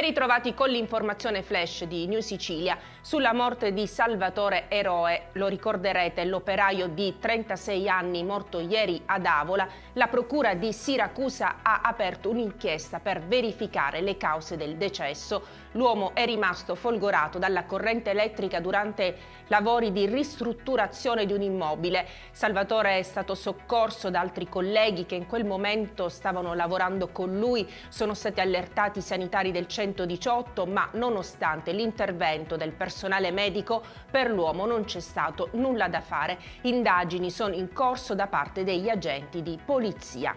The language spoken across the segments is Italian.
Ben ritrovati con l'informazione flash di New Sicilia sulla morte di Salvatore Eroe. Lo ricorderete, l'operaio di 36 anni morto ieri ad Avola. La procura di Siracusa ha aperto un'inchiesta per verificare le cause del decesso. L'uomo è rimasto folgorato dalla corrente elettrica durante lavori di ristrutturazione di un immobile. Salvatore è stato soccorso da altri colleghi che in quel momento stavano lavorando con lui. Sono stati allertati i sanitari del 118, ma nonostante l'intervento del personale medico, per l'uomo non c'è stato nulla da fare. Indagini sono in corso da parte degli agenti di polizia.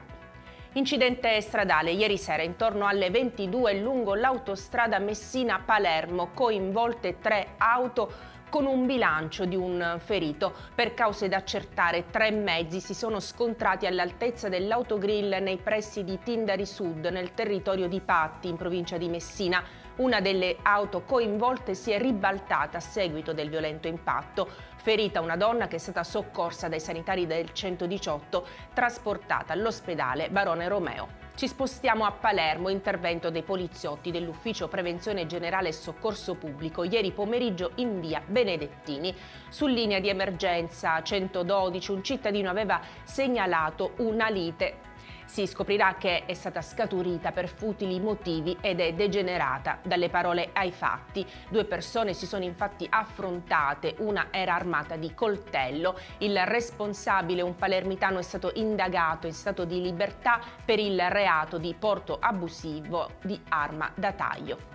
Incidente stradale ieri sera intorno alle 22 lungo l'autostrada Messina-Palermo, coinvolte 3 auto con un bilancio di un ferito. Per cause da accertare, 3 mezzi si sono scontrati all'altezza dell'autogrill nei pressi di Tindari Sud, nel territorio di Patti, in provincia di Messina. Una delle auto coinvolte si è ribaltata a seguito del violento impatto. Ferita una donna che è stata soccorsa dai sanitari del 118, trasportata all'ospedale Barone Romeo. Ci spostiamo a Palermo, intervento dei poliziotti dell'Ufficio Prevenzione Generale e Soccorso Pubblico ieri pomeriggio in via Benedettini. Su linea di emergenza 112 un cittadino aveva segnalato una lite. Si scoprirà che è stata scaturita per futili motivi ed è degenerata dalle parole ai fatti. 2 persone si sono infatti affrontate, una era armata di coltello. Il responsabile, un palermitano, è stato indagato in stato di libertà per il reato di porto abusivo di arma da taglio.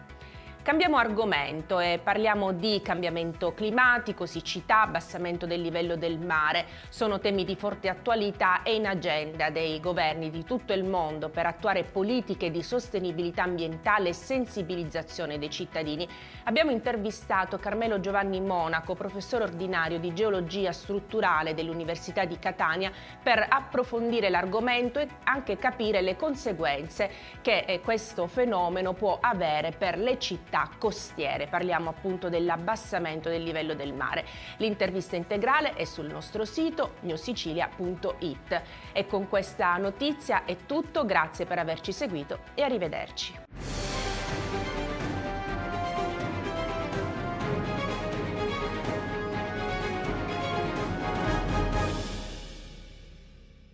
Cambiamo argomento e parliamo di cambiamento climatico, siccità, abbassamento del livello del mare. Sono temi di forte attualità e in agenda dei governi di tutto il mondo per attuare politiche di sostenibilità ambientale e sensibilizzazione dei cittadini. Abbiamo intervistato Carmelo Giovanni Monaco, professore ordinario di geologia strutturale dell'Università di Catania, per approfondire l'argomento e anche capire le conseguenze che questo fenomeno può avere per le città costiere. Parliamo appunto dell'abbassamento del livello del mare. L'intervista integrale è sul nostro sito newsicilia.it. E con questa notizia è tutto, grazie per averci seguito e arrivederci.